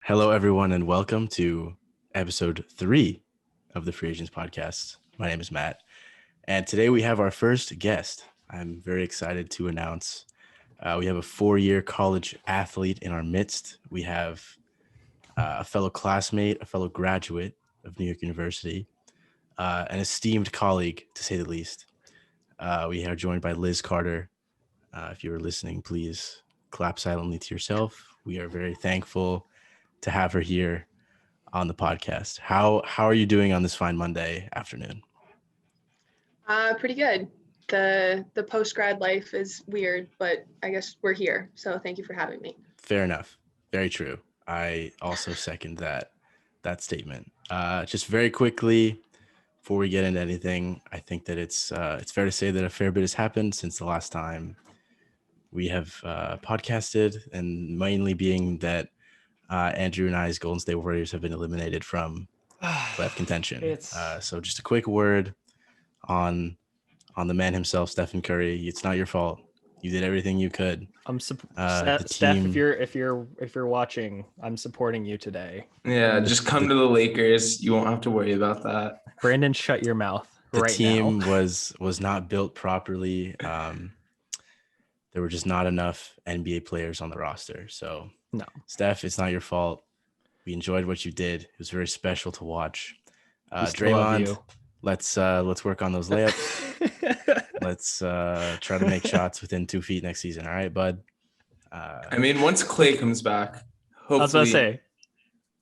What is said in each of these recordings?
Hello, everyone, and welcome to episode 3 of the Free Agents podcast. My name is Matt, and today we have our first guest. I'm very excited to announce we have a 4-year college athlete in our midst. We have a fellow classmate, a fellow graduate of New York University, an esteemed colleague, to say the least. We are joined by Liz Carter. If you are listening, please clap silently to yourself. We are very thankful to have her here on the podcast. How are you doing on this fine Monday afternoon? Pretty good. The post-grad life is weird, but I guess we're here. So thank you for having me. Fair enough. Very true. I also second that statement. Just very quickly, before we get into anything, I think that it's fair to say that a fair bit has happened since the last time we have podcasted, and mainly being that Andrew and I's Golden State Warriors have been eliminated from playoff contention. So just a quick word on the man himself, Stephen Curry. It's not your fault. You did everything you could. Steph, if you're watching, I'm supporting you today. Yeah, just come to the Lakers. You won't have to worry about that. Brandon, shut your mouth. The right team now. was not built properly. There were just not enough NBA players on the roster. So no, Steph, it's not your fault. We enjoyed what you did. It was very special to watch. Draymond, let's work on those layups. Let's try to make shots within 2 feet next season. All right, bud. Once Clay comes back, hopefully I was about to say,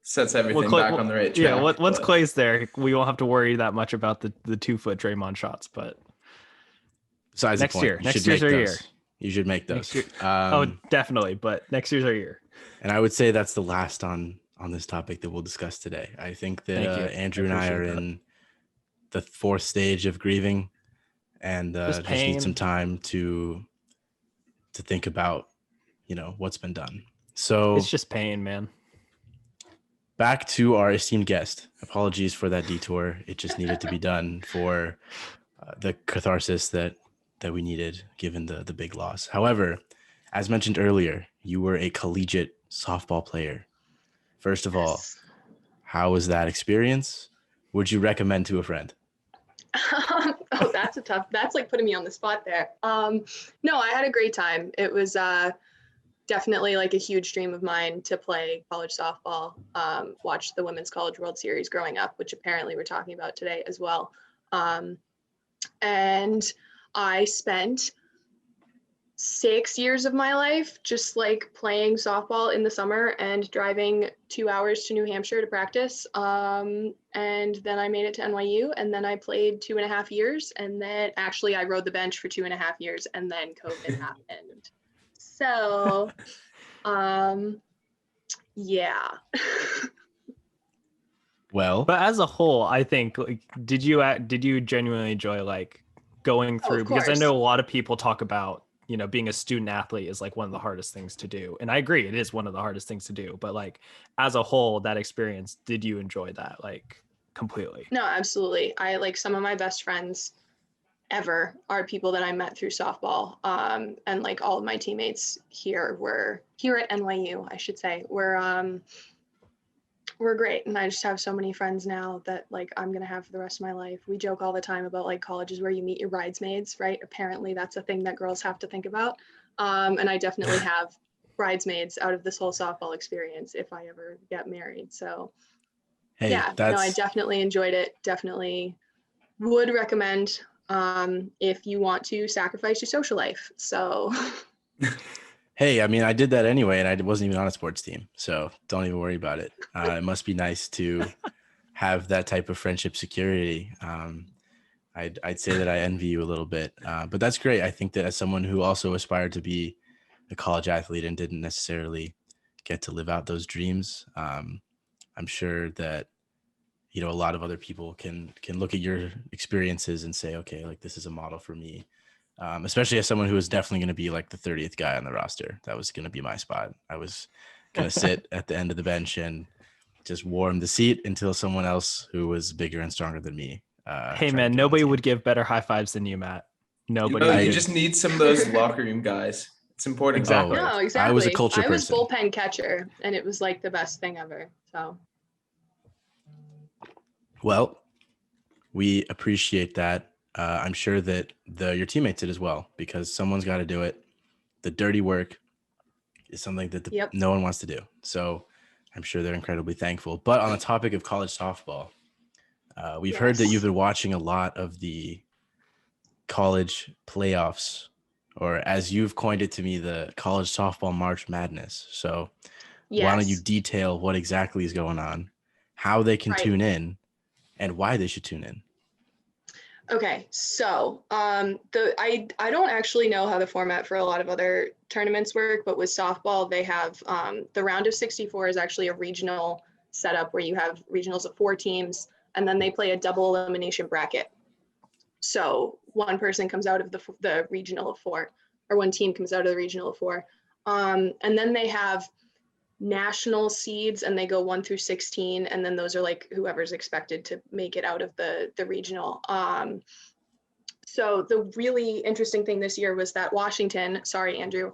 sets everything back on the right track. Yeah, once Clay's there, we won't have to worry that much about the 2-foot Draymond shots. But besides next year's our year. You should make those. Definitely. But next year's our year. And I would say that's the last on this topic that we'll discuss today. I think that Andrew and I are in the 4th stage of grieving, and just need some time to think about, what's been done. So it's just pain, man. Back to our esteemed guest. Apologies for that detour. It just needed to be done for the catharsis that we needed given the big loss. However, as mentioned earlier, you were a collegiate softball player. First of all, how was that experience? Would you recommend to a friend? That's like putting me on the spot there. No, I had a great time. It was definitely like a huge dream of mine to play college softball. Watched the Women's College World Series growing up, which apparently we're talking about today as well. And I spent 6 years of my life just like playing softball in the summer and driving 2 hours to New Hampshire to practice. And then I made it to NYU, and then I played 2.5 years. And then actually I rode the bench for 2.5 years, and then COVID happened. So, yeah. Well, but as a whole, I think, like, did you genuinely enjoy like going through? Because I know a lot of people talk about, being a student athlete is like one of the hardest things to do. And I agree, it is one of the hardest things to do. But like as a whole, that experience, did you enjoy that like completely? No, absolutely. I like some of my best friends ever are people that I met through softball. And like all of my teammates here at NYU, I should say, we're great. And I just have so many friends now that like I'm going to have for the rest of my life. We joke all the time about like college is where you meet your bridesmaids, right? Apparently that's a thing that girls have to think about. And I definitely have bridesmaids out of this whole softball experience if I ever get married. So I definitely enjoyed it. Definitely would recommend if you want to sacrifice your social life. So hey, I did that anyway, and I wasn't even on a sports team, so don't even worry about it. It must be nice to have that type of friendship security. I'd say that I envy you a little bit, but that's great. I think that as someone who also aspired to be a college athlete and didn't necessarily get to live out those dreams, I'm sure that a lot of other people can look at your experiences and say, okay, like this is a model for me. Especially as someone who was definitely going to be like the 30th guy on the roster. That was going to be my spot. I was going to sit at the end of the bench and just warm the seat until someone else who was bigger and stronger than me. Hey man, nobody would give better high fives than you, Matt. Nobody. You just need some of those locker room guys. It's important. Exactly. No, exactly. I was a culture I was person. bullpen catcher, and it was like the best thing ever. So Well, we appreciate that. I'm sure that your teammates did as well, because someone's got to do it. The dirty work is something that Yep. no one wants to do. So I'm sure they're incredibly thankful. But on the topic of college softball, we've heard that Yes. you've been watching a lot of the college playoffs, or as you've coined it to me, the college softball March Madness. So why don't you Yes. detail what exactly is going on, how they can Right. tune in, and why they should tune in? Okay, so I don't actually know how the format for a lot of other tournaments work, but with softball, they have the round of 64 is actually a regional setup where you have regionals of 4 teams, and then they play a double elimination bracket. So one person comes out of the regional of 4, or one team comes out of the regional of 4, and then they have national seeds, and they go 1 through 16, and then those are like whoever's expected to make it out of the regional. So the really interesting thing this year was that Washington softball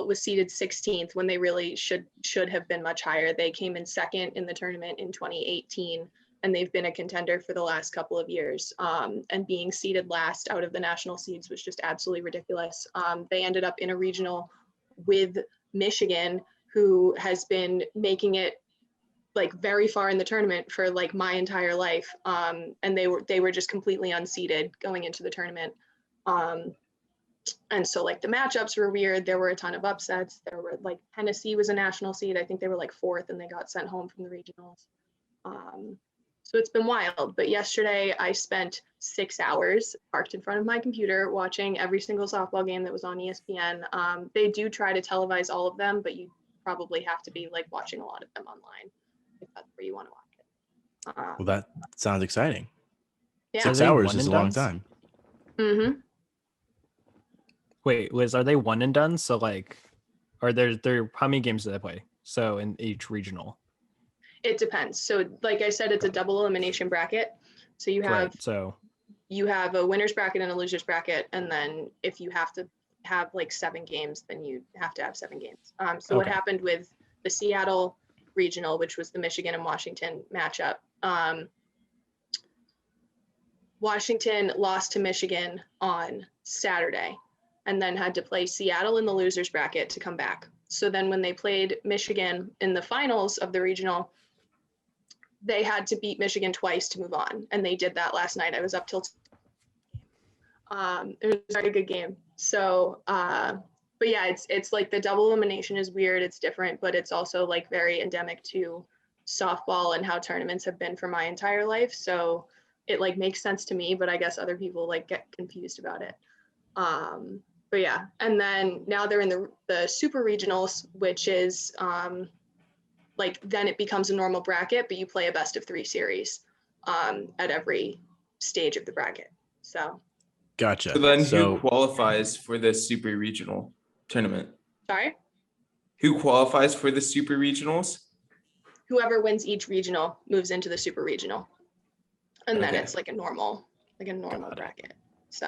was seeded 16th when they really should have been much higher. They came in second in the tournament in 2018, and they've been a contender for the last couple of years. And being seeded last out of the national seeds was just absolutely ridiculous. They ended up in a regional with Michigan, who has been making it like very far in the tournament for like my entire life. And they were just completely unseeded going into the tournament. And so like the matchups were weird. There were a ton of upsets. There were like Tennessee was a national seed. I think they were like 4th, and they got sent home from the regionals. So it's been wild. But yesterday I spent 6 hours parked in front of my computer watching every single softball game that was on ESPN. They do try to televise all of them, but you probably have to be like watching a lot of them online if that's where you want to watch it. Well, that sounds exciting. Yeah. 6 Are they hours one is a and long dones? time. Mm-hmm. Wait, Liz, are they one and done? So like, are there how many games do they play? So in each regional. It depends. So like I said, it's a double elimination bracket. So you have Right. So you have a winner's bracket and a loser's bracket, and then if you have to have like 7 games, then you have to have 7 games. So what Okay. happened with the Seattle regional, which was the Michigan and Washington matchup, Washington lost to Michigan on Saturday and then had to play Seattle in the loser's bracket to come back. So then when they played Michigan in the finals of the regional, they had to beat Michigan twice to move on, and they did that last night. I was up till it was a very good game. So but yeah, it's like the double elimination is weird, it's different, but it's also like very endemic to softball and how tournaments have been for my entire life. So it like makes sense to me, but I guess other people like get confused about it. But yeah, and then now they're in the super regionals, which is like then it becomes a normal bracket, but you play a best of 3 series at every stage of the bracket. So Gotcha. So then So who qualifies for the super regional tournament? sorry, Who qualifies for the super regionals? whoever wins each regional moves into the super regional, and then Okay. it's like a normal bracket. So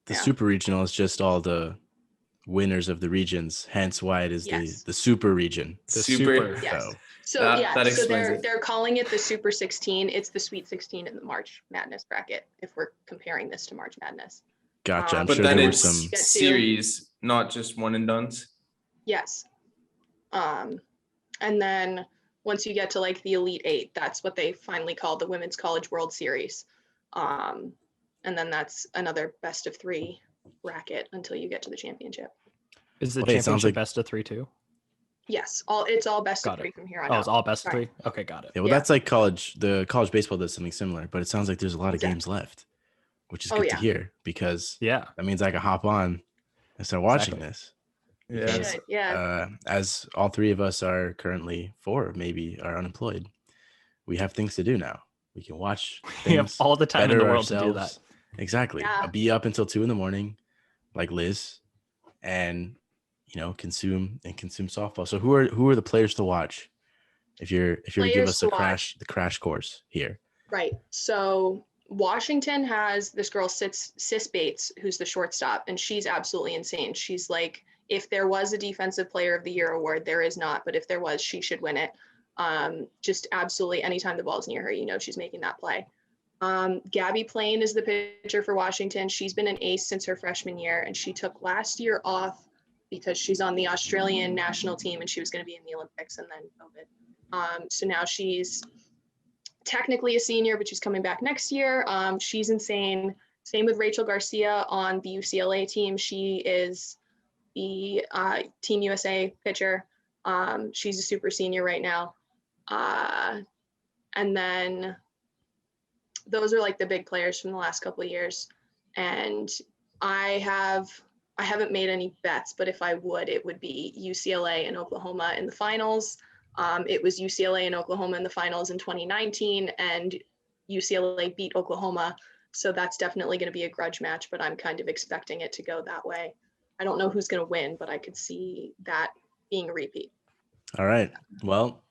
the yeah. super regional is just all the winners of the regions, hence why it is Yes. the super region. The Super. super. Yes. So So That so explains it. they're calling it the Super 16. It's the Sweet 16 in the March Madness bracket, if we're comparing this to March Madness. gotcha. I'm But sure But then there were it's some. Get to- series, not just one and dones. Yes. And then once you get to like the Elite 8, that's what they finally call the Women's College World Series. And then that's another best of 3 bracket until you get to the championship. Is the Okay, it sounds championship like- best of 3 too? Yes, it's all best Got of 3 it. from here on Oh, out. it's all best of Sorry. 3? Okay, got it. Yeah, well, Yeah. that's like college. The college baseball does something similar, but it sounds like there's a lot of games left, which is Oh, good to yeah. hear, because Yeah. that means I can hop on and start watching Exactly. this. You Because, should, yeah. as all 3 of us are currently 4, maybe are unemployed, we have things to do now. We can watch We have things, all the time in the better world to do that. ourselves. Exactly. Yeah. I'll be up until 2 a.m, like Liz, and consume softball. So who are the players to watch? If you're to give Players us to the crash course here. Right. So Washington has this girl, Sis Bates, who's the shortstop, and she's absolutely insane. She's like, if there was a Defensive Player of the Year award, there is not, but if there was, she should win it. Just absolutely, anytime the ball's near her, you know she's making that play. Gabby Plain is the pitcher for Washington. She's been an ace since her freshman year, and she took last year off because she's on the Australian national team and she was going to be in the Olympics, and then COVID. So now she's technically a senior, but she's coming back next year. She's insane. Same with Rachel Garcia on the UCLA team. She is the Team USA pitcher. She's a super senior right now. And then those are like the big players from the last couple of years. And I haven't made any bets, but if I would, it would be UCLA and Oklahoma in the finals. It was UCLA and Oklahoma in the finals in 2019, and UCLA beat Oklahoma. So that's definitely going to be a grudge match, but I'm kind of expecting it to go that way. I don't know who's going to win, but I could see that being a repeat. All right. Well,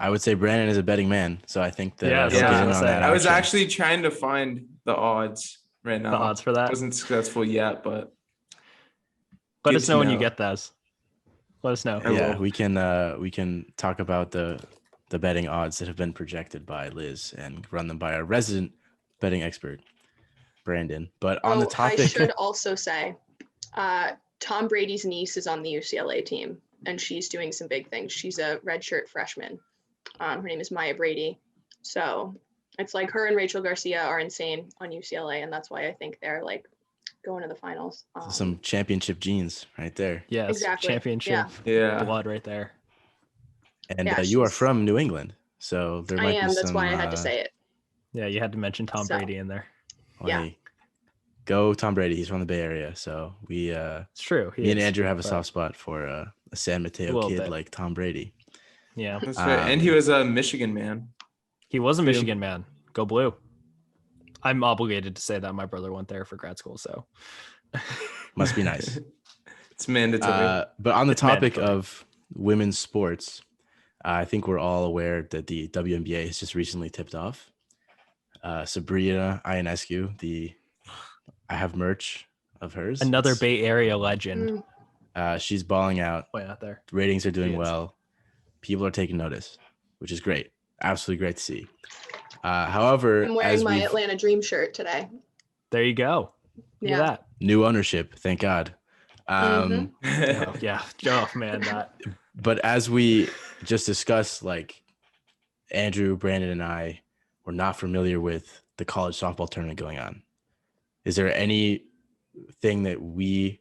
I would say Brandon is a betting man, so I think that Yeah, he'll get in on that I was action. actually trying to find the odds right now. The odds for that wasn't successful yet, but let us know when you get those. Let us know. Yeah, we can talk about the betting odds that have been projected by Liz and run them by our resident betting expert, Brandon. But on the topic, I should also say, Tom Brady's niece is on the UCLA team, and she's doing some big things. She's a redshirt freshman. Her name is Maya Brady. So it's like her and Rachel Garcia are insane on UCLA, and that's why I think they're like going to the finals. Some championship genes right there. Yes, exactly. Championship blood right there. And you are from New England, so there might be some. That's why I had to say it. Yeah, you had to mention Tom Brady in there. Well, hey, go Tom Brady. He's from the Bay Area, so we. It's true. Me and Andrew have a soft spot for a San Mateo kid like Tom Brady. Yeah, that's right. And he was a Michigan man. He was a Michigan man. Go Blue. I'm obligated to say that my brother went there for grad school, so must be nice. It's mandatory. But on the topic of women's sports, I think we're all aware that the WNBA has just recently tipped off. Sabrina Ionescu, I have merch of hers. Another Bay Area legend. She's balling out. Way out there. Ratings are doing well. People are taking notice, which is great. Absolutely great to see. However, I'm wearing my Atlanta Dream shirt today. There you go. Look at that. New ownership, thank God. Oh, yeah. Oh man, that. But as we just discussed, like Andrew, Brandon, and I were not familiar with the college softball tournament going on. Is there anything that we,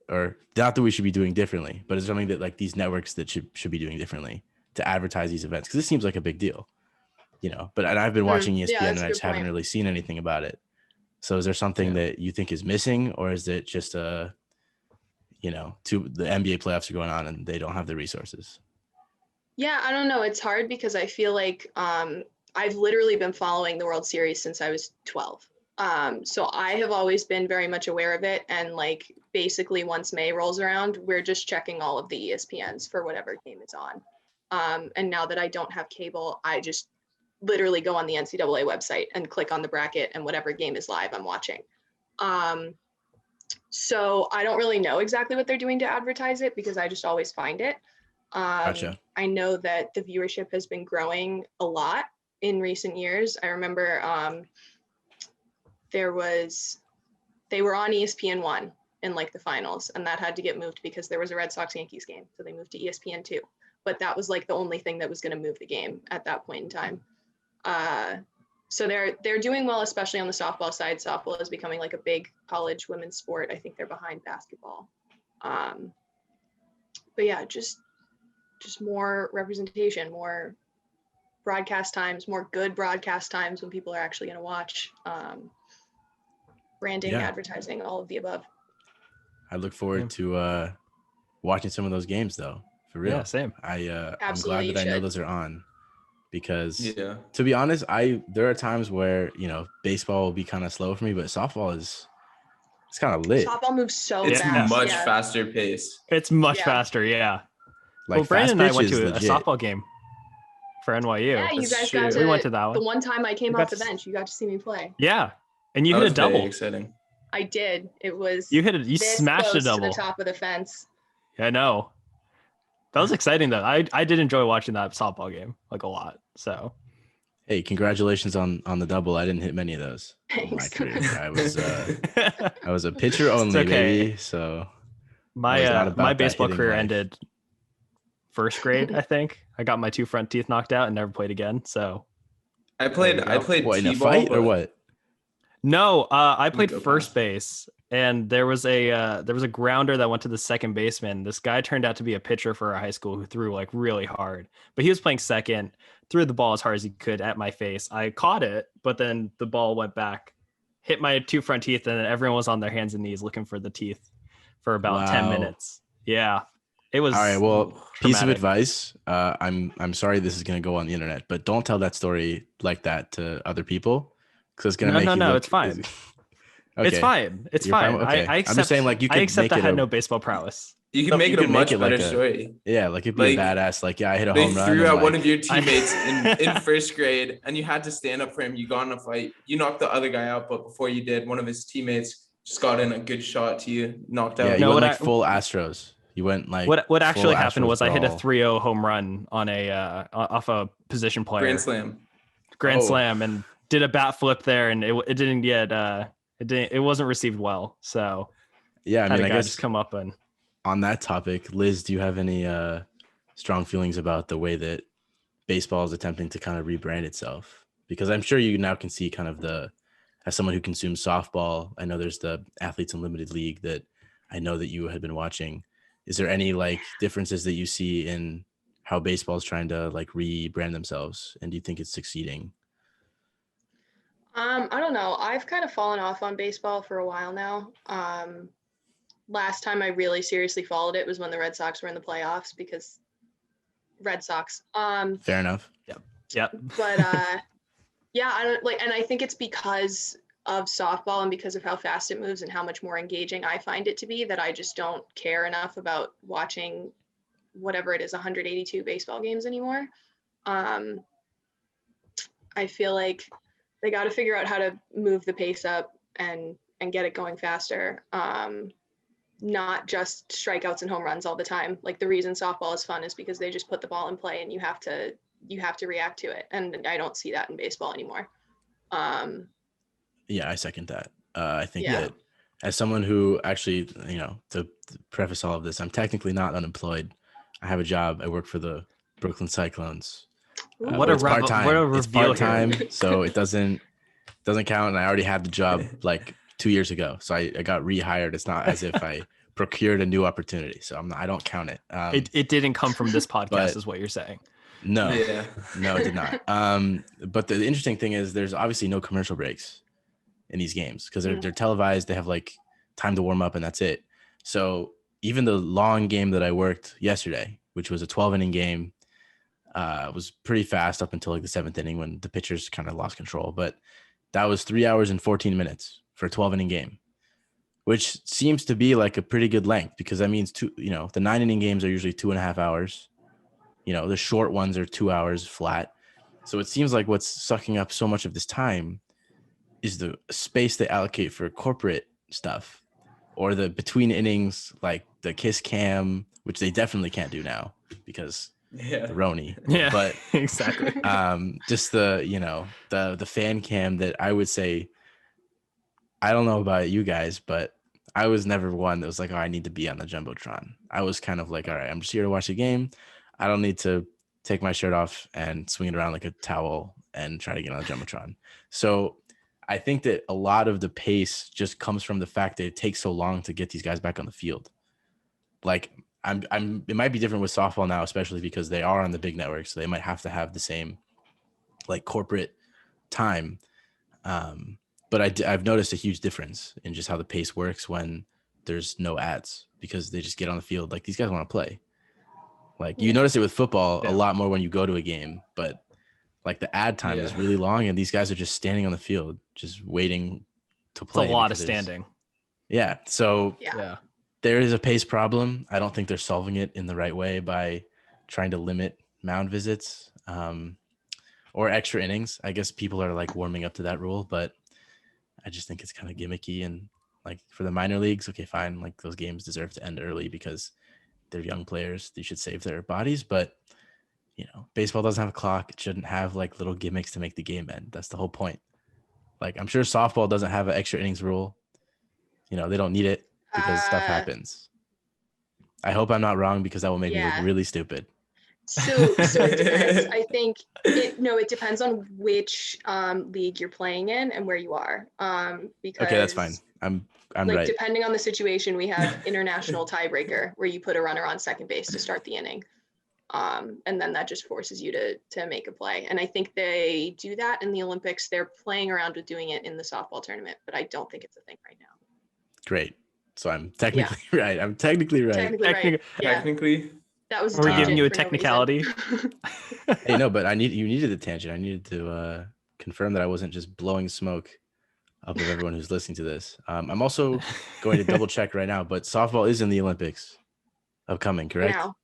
or not that we should be doing differently, but is there something that like these networks that should be doing differently to advertise these events? Because this seems like a big deal, but I've been watching ESPN and I just haven't really seen anything about it. So is there something that you think is missing, or is it just the NBA playoffs are going on and they don't have the resources? Yeah, I don't know. It's hard because I feel like I've literally been following the World Series since I was 12. So I have always been very much aware of it. And like basically once May rolls around, we're just checking all of the ESPNs for whatever game is on. And now that I don't have cable, I just literally go on the NCAA website and click on the bracket, and whatever game is live, I'm watching. So I don't really know exactly what they're doing to advertise it because I just always find it. Gotcha. I know that the viewership has been growing a lot in recent years. I remember they were on ESPN1 in like the finals, and that had to get moved because there was a Red Sox Yankees game. So they moved to ESPN2, but that was like the only thing that was going to move the game at that point in time. So they're doing well, especially on the softball side. Softball is becoming like a big college women's sport. I think they're behind basketball. But yeah, just more representation, more broadcast times, more good broadcast times when people are actually going to watch. Branding, advertising, all of the above. I look forward to watching some of those games, though. For real. Yeah, same. I'm glad that I know those are on, because to be honest, there are times where baseball will be kind of slow for me, but softball it's kind of lit. Softball moves so fast. It's much faster pace. It's much faster, yeah. Like Brandon and I went to legit. a softball game. for NYU. Yeah, you That's guys true. got to. We went to that The one. one time I came We off got the to bench, you got to see me play. Yeah, and you That hit was a very double. exciting. I did. It was You this smashed a close to the double. top of the fence. Yeah, I know. That was exciting though. I did enjoy watching that softball game like a lot. So Hey, congratulations on the double. I didn't hit many of those in my Thanks. career. I was a pitcher It's only, okay. baby. So I was not My about that baseball hitting career life. ended first grade, I think. I got my 2 front teeth knocked out and never played again. So I there you go. played What, in a T-ball, fight or but what? No, I played go first past. base, and there was a grounder that went to the second baseman. This guy turned out to be a pitcher for our high school who threw like really hard, but he was playing second, threw the ball as hard as he could at my face. I caught it, but then the ball went back, hit my 2 front teeth, and then everyone was on their hands and knees looking for the teeth for about 10 Wow. minutes. Yeah, it was All right. Well, piece of traumatic. advice. I'm sorry this is gonna go on the internet, but don't tell that story like that to other people because it's gonna make you No, look. it's fine. Okay. It's fine. It's You're fine? fine. Okay. I I'm accept. just saying, like, you I could accept make I it had a- no baseball prowess. you can No, make you it a could make much it like better a- story. Yeah, like it'd be Like, badass. Like, yeah, I hit a They home run. threw and, out like, one of your teammates in first grade, and you had to stand up for him. You got in a fight. You knocked the other guy out, but before you did, one of his teammates just got in a good shot to you, knocked Yeah, out. you No, went what like full Astros. You went like what actually full happened Astros was I hit a brawl. 3-0 home run on a off a position player Grand slam. grand Oh. slam and did a bat flip there, and it didn't get it wasn't received well. So Yeah, I had mean, a I guy guess just come up and on that topic, Liz, do you have any strong feelings about the way that baseball is attempting to kind of rebrand itself? Because I'm sure you now can see kind of as someone who consumes softball, I know there's the Athletes Unlimited League that I know that you had been watching. Is there any like differences that you see in how baseball is trying to like rebrand themselves? And do you think it's succeeding? I don't know. I've kind of fallen off on baseball for a while now. Last time I really seriously followed it was when the Red Sox were in the playoffs because Red Sox. Fair enough. yep. But yeah, I don't like, and I think it's because of softball and because of how fast it moves and how much more engaging I find it to be that I just don't care enough about watching whatever it is, 182 baseball games anymore. I feel like they got to figure out how to move the pace up and get it going faster. Not just strikeouts and home runs all the time. Like the reason softball is fun is because they just put the ball in play and you have to react to it. And I don't see that in baseball anymore. Yeah, I second that. I think Yeah. that as someone who actually, to preface all of this, I'm technically not unemployed. I have a job. I work for the Brooklyn Cyclones. What But a it's revel- part-time. what a It's reveal here. part-time, so it doesn't count. And I already had the job like 2 years ago, so I got rehired. It's not as if I procured a new opportunity, so I don't count it. It didn't come from this podcast, but- is what you're saying. No, Yeah. no, it did not. But the interesting thing is there's obviously no commercial breaks in these games because they're televised. They have like time to warm up and that's it. So even the long game that I worked yesterday, which was a 12-inning game, was pretty fast up until like the 7th inning when the pitchers kind of lost control. But that was 3 hours and 14 minutes for a 12-inning game, which seems to be like a pretty good length because that means the 9-inning games are usually 2.5 hours. The short ones are 2 hours flat. So it seems like what's sucking up so much of this time is the space they allocate for corporate stuff or the between innings, like the kiss cam, which they definitely can't do now because Yeah. the Roni. Yeah, But exactly. just the fan cam that I would say, I don't know about you guys, but I was never one that was like, oh, I need to be on the Jumbotron. I was kind of like, all right, I'm just here to watch the game. I don't need to take my shirt off and swing it around like a towel and try to get on the Jumbotron. So I think that a lot of the pace just comes from the fact that it takes so long to get these guys back on the field. Like it might be different with softball now, especially because they are on the big network. So they might have to have the same like corporate time. But I've noticed a huge difference in just how the pace works when there's no ads because they just get on the field. Like these guys want to play. Like you notice it with football a lot more when you go to a game, but like the ad time is really long and these guys are just standing on the field, just waiting to play. It's a lot of standing. Yeah. So Yeah. there is a pace problem. I don't think they're solving it in the right way by trying to limit mound visits, or extra innings. I guess people are like warming up to that rule, but I just think it's kind of gimmicky. And like for the minor leagues, okay, fine. Like those games deserve to end early because they're young players. They should save their bodies. But, baseball doesn't have a clock. It shouldn't have like little gimmicks to make the game end. That's the whole point. Like I'm sure softball doesn't have an extra innings rule. They don't need it because stuff happens. I hope I'm not wrong because that will make me look really stupid. So it depends. I think it depends on which league you're playing in and where you are. Because okay, that's fine. I'm like right. depending on the situation, we have international tiebreaker where you put a runner on second base to start the inning. And then that just forces you to make a play. And I think they do that in the Olympics. They're playing around with doing it in the softball tournament, but I don't think it's a thing right now. Great. So I'm technically right. I'm technically right. Technically. That was we're giving you a technicality. Hey, no, but you needed the tangent. I needed to confirm that I wasn't just blowing smoke up of everyone who's listening to this. I'm also going to double check right now, but softball is in the Olympics upcoming, correct? Now.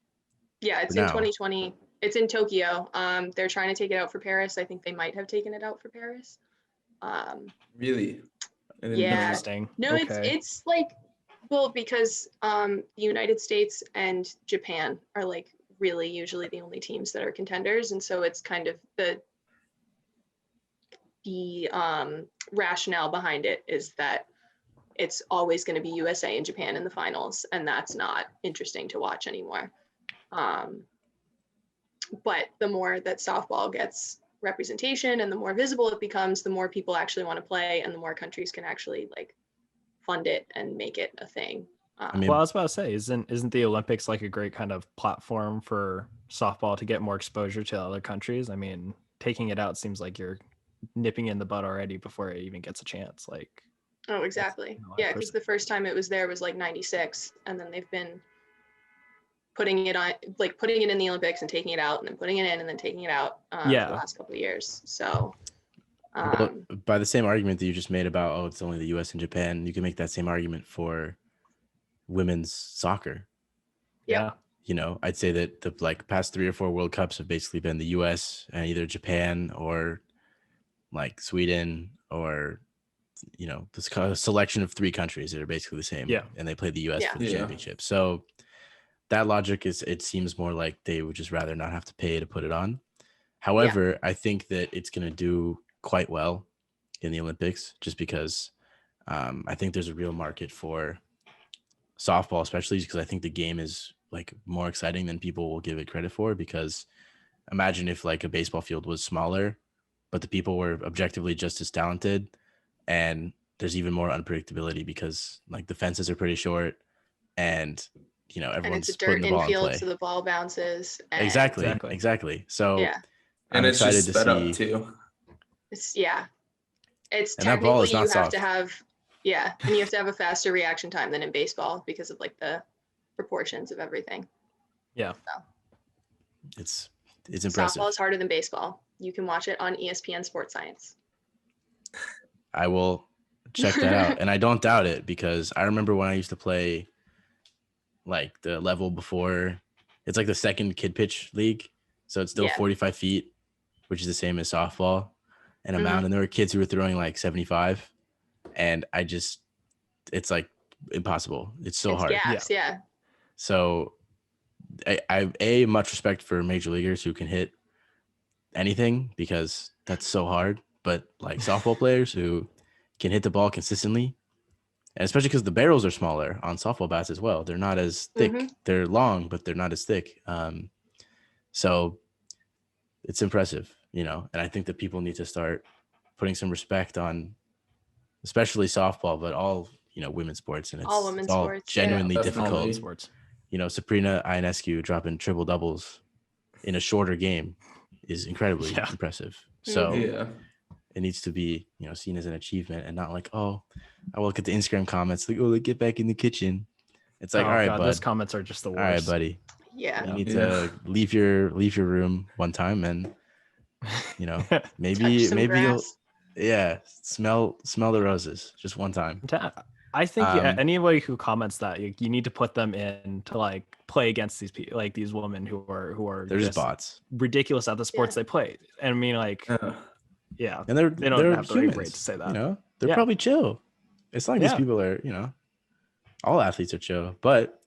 Yeah, it's in 2020. It's in Tokyo. They're trying to take it out for Paris. I think they might have taken it out for Paris. Really? Yeah. Interesting. No, okay. it's like, well, because the United States and Japan are like really usually the only teams that are contenders, and so it's kind of the rationale behind it is that it's always going to be USA and Japan in the finals, and that's not interesting to watch anymore. But the more that softball gets representation and the more visible it becomes, the more people actually want to play, and the more countries can actually like fund it and make it a thing. Well, I was about to say, isn't the Olympics like a great kind of platform for softball to get more exposure to other countries? I mean, taking it out seems like you're nipping in the bud already before it even gets a chance. Like, oh, exactly. Yeah, because the first time it was there was like 96, and then they've been putting it in the Olympics and taking it out, and then putting it in and then taking it out for the last couple of years. So by the same argument that you just made about, it's only the US and Japan, you can make that same argument for women's soccer. Yeah. I'd say that the past 3 or 4 World Cups have basically been the US and either Japan or like Sweden or this kind of selection of 3 countries that are basically the same. Yeah. And they play the US for the championship. So that logic it seems more like they would just rather not have to pay to put it on. However, I think that it's going to do quite well in the Olympics just because I think there's a real market for softball, especially because I think the game is like more exciting than people will give it credit for. Because imagine if like a baseball field was smaller, but the people were objectively just as talented, and there's even more unpredictability because like the fences are pretty short, and everyone's and it's a putting dirt the ball in infield, play. so the ball bounces. Exactly. So I'm and it's excited just to sped see. Up too. It's and that ball is technically not you soft. have to have and you have to have a faster reaction time than in baseball because of like the proportions of everything. Yeah. So. It's impressive. Softball is harder than baseball. You can watch it on ESPN Sports Science. I will check that out. And I don't doubt it because I remember when I used to play like the level before, it's like the second kid pitch league. So it's still 45 feet, which is the same as softball and a mound. And there were kids who were throwing like 75. And it's like impossible. It's so hard. Gaps, yeah. So I have much respect for major leaguers who can hit anything because that's so hard. But like softball players who can hit the ball consistently, and especially because the barrels are smaller on softball bats as well. They're not as thick. They're long, but they're not as thick. So it's impressive, and I think that people need to start putting some respect on, especially softball, but all, women's sports, and it's all sports, genuinely difficult. Sports. Sabrina Ionescu dropping triple doubles in a shorter game is incredibly impressive. So it needs to be, seen as an achievement and not like, I look at the Instagram comments like, they get back in the kitchen. It's like, all right, bud. Those comments are just the worst. All right, buddy. Yeah. You need to leave your room one time and, maybe you'll, smell the roses just one time. I think anybody who comments that you need to put them in to like play against these people, like these women who are they're just bots, ridiculous at the sports they play. And I mean, like, yeah, and they don't have humans, the right to say that. You know, they're probably chill. It's not like these people are, you know, all athletes are chill. But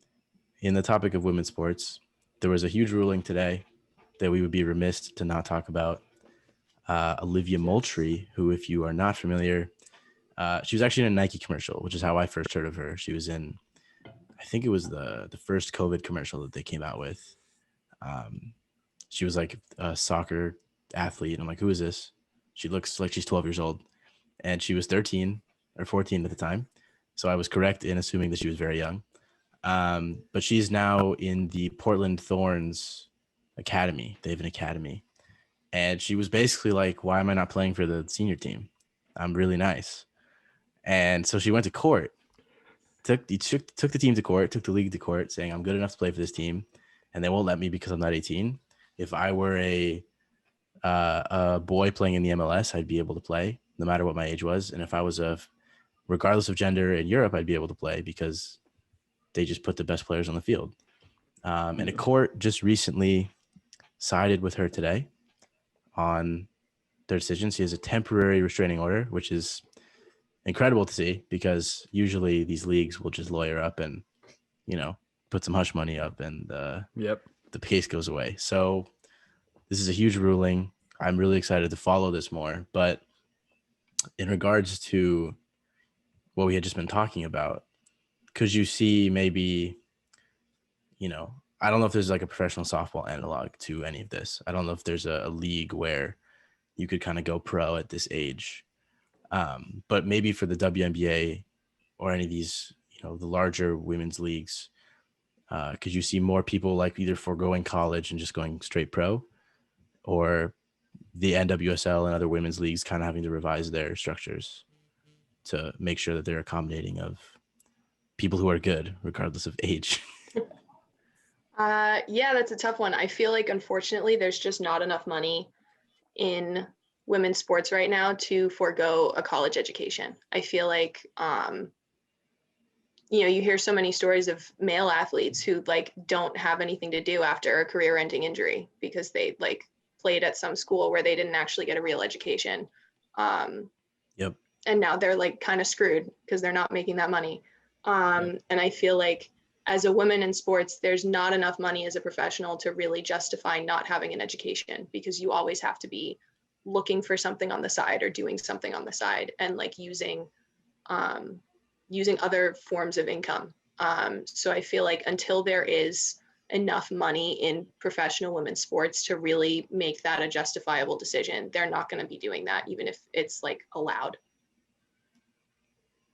in the topic of women's sports, there was a huge ruling today that we would be remiss to not talk about. Olivia Moultrie, who, if you are not familiar, she was actually in a Nike commercial, which is how I first heard of her. She was in, I think it was the first COVID commercial that they came out with. She was like a soccer athlete. And I'm like, who is this? She looks like she's 12 years old. And she was 13 or 14 at the time. So I was correct in assuming that she was very young. But she's now in the Portland Thorns Academy. They have an academy. And she was basically like, why am I not playing for the senior team? I'm really nice. And so she went to court, took the team to court, took the league to court, saying I'm good enough to play for this team, and they won't let me because I'm not 18. If I were a boy playing in the MLS, I'd be able to play no matter what my age was. And if I was regardless of gender in Europe, I'd be able to play because they just put the best players on the field. And a court just recently sided with her today on their decision. She has a temporary restraining order, which is incredible to see because usually these leagues will just lawyer up and, you know, put some hush money up and the case goes away. So this is a huge ruling. I'm really excited to follow this more. But in regards to what we had just been talking about, could you see maybe, you know, I don't know if there's like a professional softball analog to any of this. I don't know if there's a league where you could kind of go pro at this age. But maybe for the WNBA or any of these, you know, the larger women's leagues, could you see more people like either foregoing college and just going straight pro, or the NWSL and other women's leagues kind of having to revise their structures to make sure that they're accommodating of people who are good regardless of age? Yeah, that's a tough one. I feel like, unfortunately, there's just not enough money in women's sports right now to forego a college education. I feel like, you know, you hear so many stories of male athletes who like don't have anything to do after a career-ending injury because they like played at some school where they didn't actually get a real education. Yep. And now they're like kind of screwed because they're not making that money. And I feel like as a woman in sports, there's not enough money as a professional to really justify not having an education because you always have to be looking for something on the side or doing something on the side and like using other forms of income. So I feel like until there is enough money in professional women's sports to really make that a justifiable decision, they're not going to be doing that, even if it's like allowed.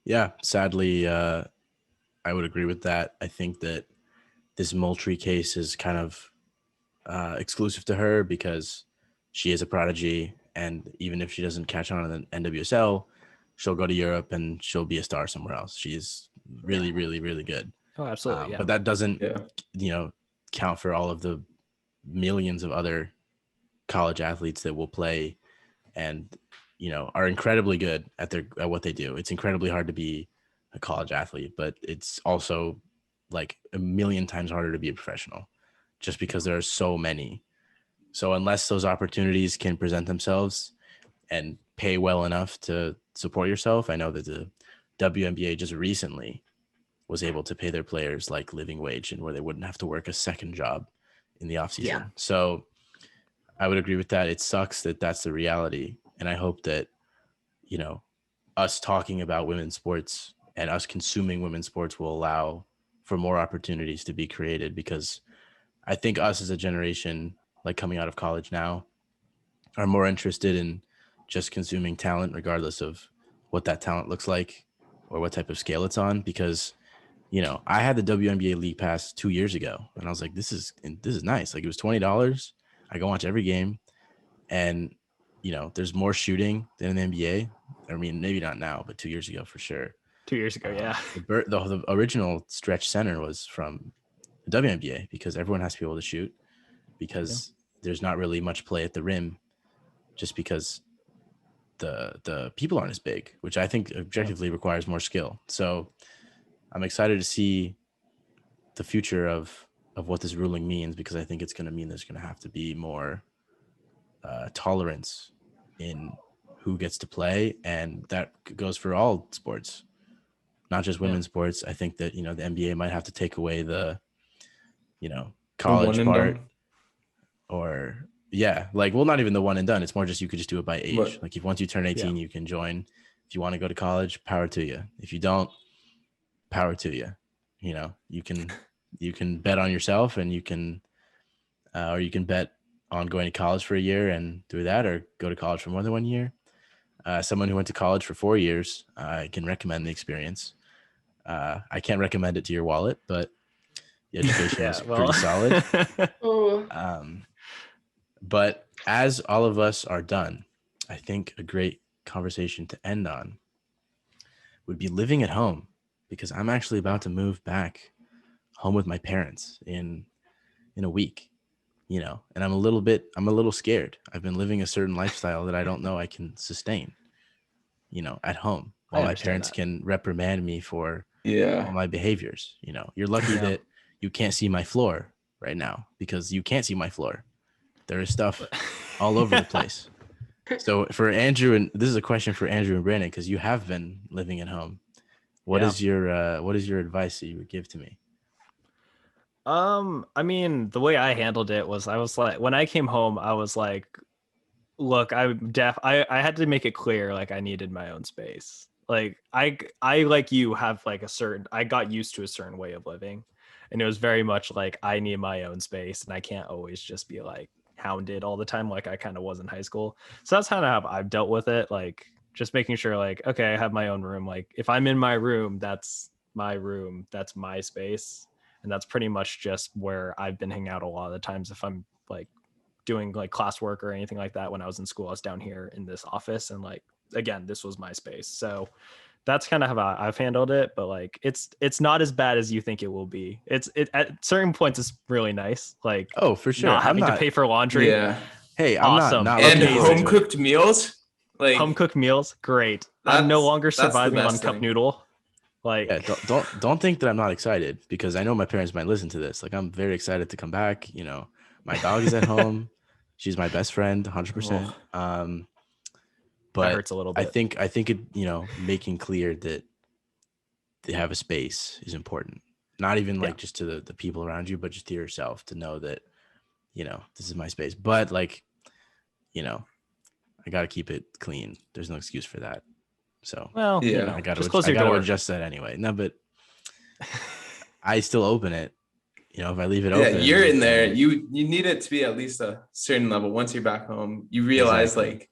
Yeah, sadly, I would agree with that. I think that this Moultrie case is kind of exclusive to her because she is a prodigy, and even if she doesn't catch on in the NWSL, she'll go to Europe and she'll be a star somewhere else. She's really, really, really good. Oh, absolutely. Yeah. But that doesn't, you know, count for all of the millions of other college athletes that will play and, you know, are incredibly good at what they do. It's incredibly hard to be a college athlete, but it's also like a million times harder to be a professional just because there are so many. So unless those opportunities can present themselves and pay well enough to support yourself, I know that the WNBA just recently was able to pay their players like living wage and where they wouldn't have to work a second job in the offseason. Yeah. So I would agree with that. It sucks that that's the reality. And I hope that, you know, us talking about women's sports and us consuming women's sports will allow for more opportunities to be created, because I think us as a generation, like coming out of college now, are more interested in just consuming talent, regardless of what that talent looks like or what type of scale it's on. Because, you know, I had the WNBA League Pass 2 years ago, and I was like, this is nice. Like, it was $20. I go watch every game, and you know, there's more shooting than in the NBA. I mean, maybe not now, but 2 years ago for sure. 2 years ago, yeah. The original stretch center was from the WNBA because everyone has to be able to shoot, because there's not really much play at the rim, just because the people aren't as big, which I think objectively requires more skill. So I'm excited to see the future of what this ruling means, because I think it's going to mean there's going to have to be more tolerance in who gets to play, and that goes for all sports, not just women's sports. I think that, the NBA might have to take away the, college part, or not even the one and done. It's more just you could just do it by age. But, like if once you turn 18, you can join. If you want to go to college, power to you. If you don't, power to you. You can bet on yourself, and you can bet on going to college for a year and do that, or go to college for more than 1 year. Someone who went to college for 4 years, I can recommend the experience. I can't recommend it to your wallet, but the education was pretty solid. But as all of us are done, I think a great conversation to end on would be living at home, because I'm actually about to move back home with my parents in a week, and I'm a little scared. I've been living a certain lifestyle that I don't know I can sustain, at home, while my parents can reprimand me for all my behaviors. You're lucky that you can't see my floor right now, because you can't see my floor. There is stuff all over the place. So for Andrew, and this is a question for Andrew and Brandon, because you have been living at home. What is your advice that you would give to me? I mean, the way I handled it was, I was like, when I came home, I was like, look, I had to make it clear, like, I needed my own space. Like I like you have like I got used to a certain way of living, and it was very much like, I need my own space, and I can't always just be like hounded all the time like I kind of was in high school. So that's kind of how I've dealt with it, like just making sure, like, okay, I have my own room. Like if I'm in my room, that's my room, that's my space, and that's pretty much just where I've been hanging out a lot of the times. If I'm like doing like classwork or anything like that, when I was in school, I was down here in this office, and like, again, this was my space. So that's kind of how I've handled it. But like, it's not as bad as you think it will be. It at certain points it's really nice. Like, oh, for sure, not having to pay for laundry. Yeah. Hey, I'm awesome. not and home cooked meals. Like home cooked meals, great. I'm no longer surviving on cup noodle. Like, yeah, don't think that I'm not excited, because I know my parents might listen to this. Like, I'm very excited to come back. My dog is at home. She's my best friend, 100%. But that hurts a little bit. I think it, making clear that they have a space is important. Not even like just to the people around you, but just to yourself, to know that, this is my space. But like, I got to keep it clean. There's no excuse for that. So, well, I got to adjust that anyway. No, but I still open it. If I leave it open. Yeah, you're in there. You need it to be at least a certain level. Once you're back home, you realize like,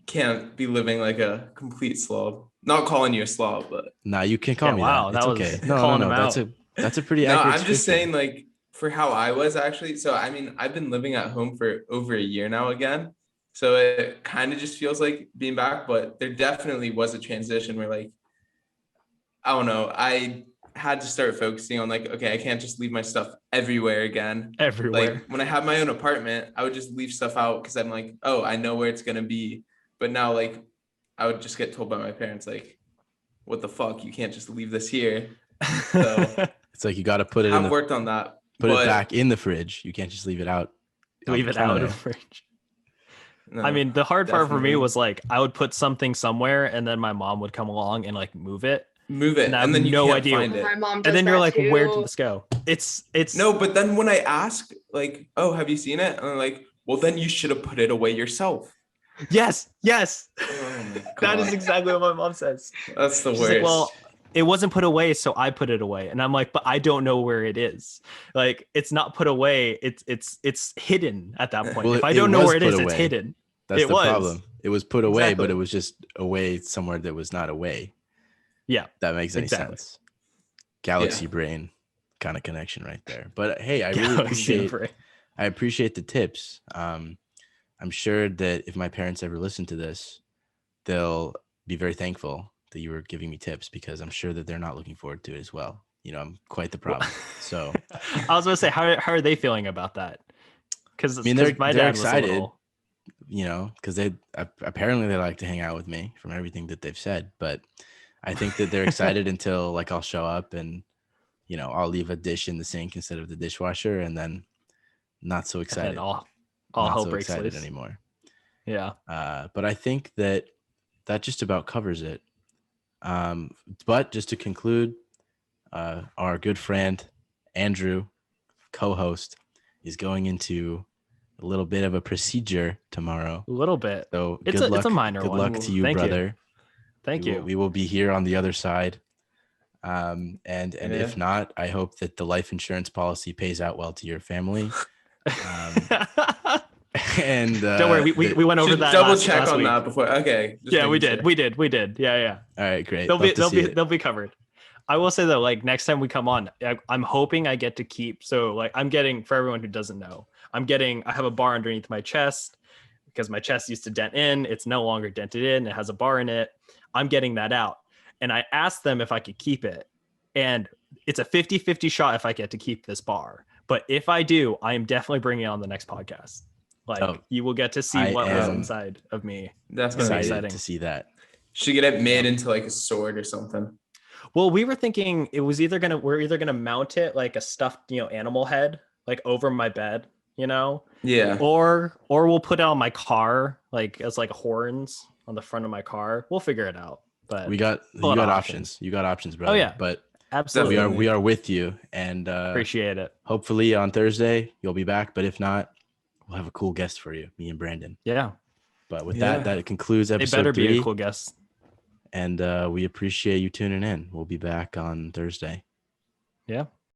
can't be living like a complete slob. Not calling you a slob, but you can call me wow, that. It's okay. No. That's a pretty no, accurate I'm just saying, like, for how I was actually. So I mean, I've been living at home for over a year now again. So it kind of just feels like being back, but there definitely was a transition where, like, I don't know, I had to start focusing on like, okay, I can't just leave my stuff everywhere again. Everywhere. Like when I had my own apartment, I would just leave stuff out because I'm like, oh, I know where it's gonna be. But now, like, I would just get told by my parents, like, what the fuck? You can't just leave this here. So it's like, you got to put it I've worked on that. Put it back in the fridge. You can't just leave it out. Leave it out of the fridge. No, I mean, the hard part for me was like, I would put something somewhere, and then my mom would come along and like move it, and then you no can't idea. Find it. My mom does and then you're like, too. where did this go? It's no, but then when I ask, like, oh, have you seen it? And I'm like, well, then you should have put it away yourself. Yes. Oh that is exactly what my mom says. That's the She's worst. like, well, it wasn't put away, so I put it away. And I'm like, but I don't know where it is. Like, it's not put away. It's hidden at that point. Well, if I don't know where it is, away. it's hidden. That's the problem. It was put away, but it was just away somewhere that was not away. Yeah. That makes any sense. Galaxy brain kind of connection right there. But hey, I really appreciate the tips. I'm sure that if my parents ever listen to this, they'll be very thankful that you were giving me tips, because I'm sure that they're not looking forward to it as well. I'm quite the problem. So I was going to say, how are they feeling about that? Because I mean, they're my dad excited. was a little... you know, because they apparently they like to hang out with me from everything that they've said. But I think that they're excited until like I'll show up and, you know, I'll leave a dish in the sink instead of the dishwasher, and then not so excited. And all Not hell so breaks excited loose anymore. Yeah. But I think that just about covers it. But just to conclude, our good friend Andrew, co-host, is going into a little bit of a procedure tomorrow. A little bit. So It's good luck. a minor good one. luck to you, Thank brother. Thank you. We will be here on the other side. And Yeah. if not, I hope that the life insurance policy pays out well to your family. And don't worry, we went over that. Double check last on week. that before. Okay. Yeah, we did. Yeah. All right, great. They'll be covered. I will say though, like next time we come on, I'm hoping I get to keep. So like I'm getting, for everyone who doesn't know, I have a bar underneath my chest because my chest used to dent in. It's no longer dented in. It has a bar in it. I'm getting that out. And I asked them if I could keep it. And it's a 50-50 shot if I get to keep this bar. But if I do, I am definitely bringing it on the next podcast. Like you will get to see what was inside of me. Definitely excited to see that. Should get it made into like a sword or something. Well, we were thinking we're either gonna mount it like a stuffed, animal head, like over my bed, Yeah. Or we'll put it on my car, like as like horns on the front of my car. We'll figure it out. But you got options. You got options, brother. Oh yeah, but absolutely. We are with you, and appreciate it. Hopefully on Thursday you'll be back, but if not, we'll have a cool guest for you, me and Brandon. Yeah. But with that concludes episode 3. It better be a cool guest. And we appreciate you tuning in. We'll be back on Thursday. Yeah.